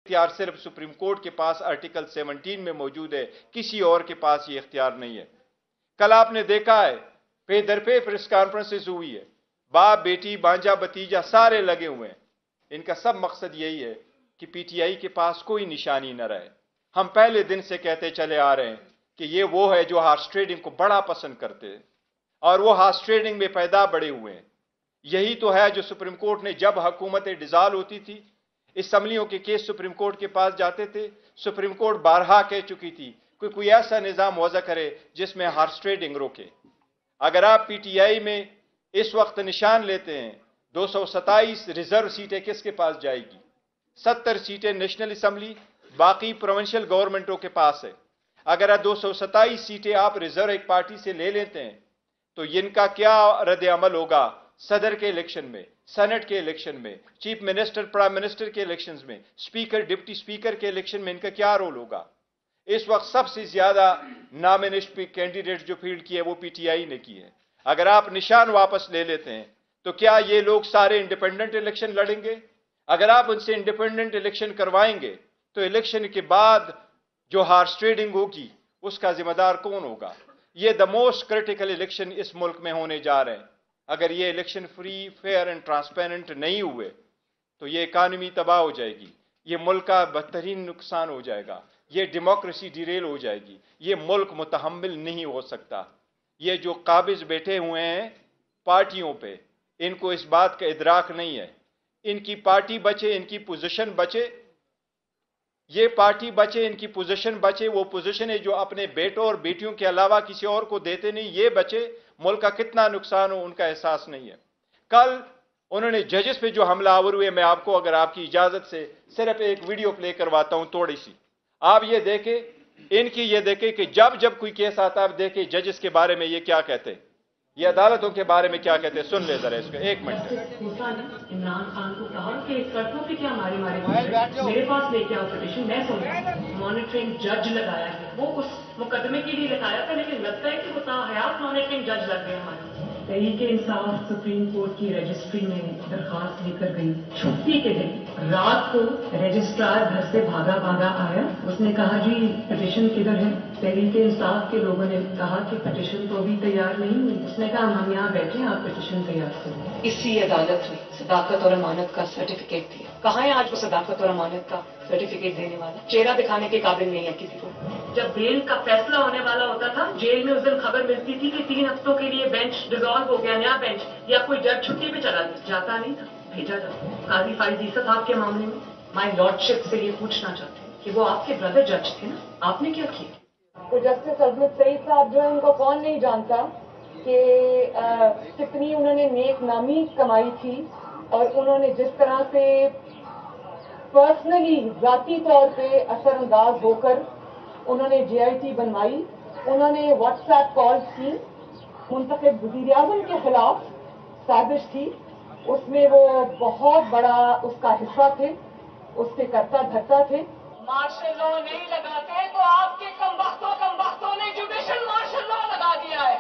اختیار صرف supreme court کے پاس آرٹیکل 17 میں موجود ہے، کسی اور کے پاس یہ اختیار نہیں ہے۔ کل آپ نے دیکھا ہے پے در پہ پریس کانفرنسز ہوئی ہے، باپ بیٹی بانجا بتیجا سارے لگے ہوئے ہیں۔ ان کا سب مقصد یہی ہے کہ پی ٹی آئی کے پاس کوئی نشانی نہ رہے۔ ہم پہلے دن سے کہتے چلے آ رہے ہیں کہ یہ وہ ہے جو ہارس ٹریڈنگ کو بڑا پسند کرتے ہیں، اور وہ ہارس ٹریڈنگ میں پیدا بڑے ہوئے ہیں۔ یہی تو ہے جو سپریم کورٹ نے جب حکومتیں ڈیزالو ہوتی تھی، اسمبلیوں کے کیس سپریم کورٹ کے پاس جاتے تھے، سپریم کورٹ بارہا کہہ چکی تھی کہ کوئی ایسا نظام وضع کرے جس میں ہارس ٹریڈنگ روکے۔ اگر آپ پی ٹی آئی میں اس وقت نشان لیتے ہیں 227 ریزرو سیٹیں کس کے پاس جائے گی؟ 70 سیٹیں نیشنل اسمبلی، باقی پروونشل گورنمنٹوں کے پاس ہے۔ اگر 227 سیٹیں آپ ریزرو ایک پارٹی سے لے لیتے ہیں تو ان کا کیا رد عمل ہوگا صدر کے الیکشن میں، سینٹ کے الیکشن میں، چیف منسٹر پرائم منسٹر کے الیکشنز میں، اسپیکر ڈپٹی اسپیکر کے الیکشن میں ان کا کیا رول ہوگا؟ اس وقت سب سے زیادہ نامنیشن کینڈیڈیٹ جو فیلڈ کی ہے وہ پی ٹی آئی نے کی ہے۔ اگر آپ نشان واپس لے لیتے ہیں تو کیا یہ لوگ سارے انڈیپینڈنٹ الیکشن لڑیں گے؟ اگر آپ ان سے انڈیپینڈنٹ الیکشن کروائیں گے تو الیکشن کے بعد جو ہارس ٹریڈنگ ہوگی اس کا ذمہ دار کون ہوگا؟ یہ دا موسٹ کرٹیکل الیکشن اس ملک میں ہونے جا رہے ہیں۔ اگر یہ election free, fair and transparent نہیں ہوئے تو یہ اکانومی تباہ ہو جائے گی، یہ ملک کا بدترین نقصان ہو جائے گا، یہ ڈیموکریسی ڈیریل ہو جائے گی، یہ ملک متحمل نہیں ہو سکتا۔ یہ جو قابض بیٹھے ہوئے ہیں پارٹیوں پہ، ان کو اس بات کا ادراک نہیں ہے۔ ان کی پارٹی بچے، ان کی پوزیشن بچے، یہ پارٹی بچے، ان کی پوزیشن بچے، وہ پوزیشن ہے جو اپنے بیٹوں اور بیٹیوں کے علاوہ کسی اور کو دیتے نہیں، یہ بچے، ملک کا کتنا نقصان ہو ان کا احساس نہیں ہے۔ کل انہوں نے ججز پہ جو حملہ آور ہوئے، میں آپ کو اگر آپ کی اجازت سے صرف ایک ویڈیو پلے کرواتا ہوں تھوڑی سی، آپ یہ دیکھیں، ان کی یہ دیکھیں کہ جب کوئی کیس آتا ہے، آپ دیکھیں ججز کے بارے میں یہ کیا کہتے ہیں، یہ عدالتوں کے بارے میں کیا کہتے ہیں، سن لے ذرا اس کو ایک منٹ۔ عمران خان کو کہا کہ کرتوں پہ کیا مارے میرے پاس لے کے آؤ پٹیشن، میں سمجھا مانیٹرنگ جج لگایا گیا، وہ اس مقدمے کے لیے لگایا تھا، لیکن لگتا ہے کہ وہ تاحیات مانیٹرنگ جج لگ گئے ہمارے۔ تحریک انصاف سپریم کورٹ کی رجسٹری میں درخواست لے کر گئی، چھٹی کے دن رات کو رجسٹرار گھر سے بھاگا آیا، اس نے کہا جی پٹیشن کدھر ہے؟ تحریک انصاف کے لوگوں نے کہا کہ پٹیشن تو ابھی تیار نہیں ہوئی۔ اس نے کہا ہم یہاں بیٹھے ہیں، آپ پٹیشن تیار کریں۔ اسی عدالت نے صداقت اور امانت کا سرٹیفکیٹ دیا۔ کہاں ہے آج وہ صداقت اور امانت کا سرٹیفکیٹ دینے والا؟ چہرہ دکھانے کے قابل نہیں ہے کسی کو۔ جب بیل کا فیصلہ ہونے والا ہوتا تھا، جیل میں اس دن خبر ملتی تھی کہ 3 ہفتوں کے لیے بینچ ڈیزالو ہو گیا، نیا بینچ، یا کوئی جج چھٹی پہ چلا جاتا نہیں تھا، بھیجا جاتا۔ قاضی فائز عیسیٰ صاحب کے معاملے میں مائی لارڈشپ سے یہ پوچھنا چاہتے ہیں کہ وہ آپ کے بردر جج تھے نا، آپ نے کیا کیا؟ تو جسٹس عظمت سعید صاحب جو ہے، ان کو کون نہیں جانتا کہ کتنی انہوں نے نیک نامی کمائی تھی، اور انہوں نے جس طرح سے پرسنلی ذاتی طور پہ اثر انداز ہو کر انہوں نے جے آئی ٹی بنوائی، انہوں نے واٹس ایپ کالز کی، منتخب وزیر اعظم کے خلاف سازش تھی، اس میں وہ بہت بڑا اس کا حصہ تھے، اس سے کرتا دھرتا تھے۔ مارشل لا نہیں لگاتے تو آپ کے کم وقتوں نے جوڈیشل مارشل لا لگا دیا ہے۔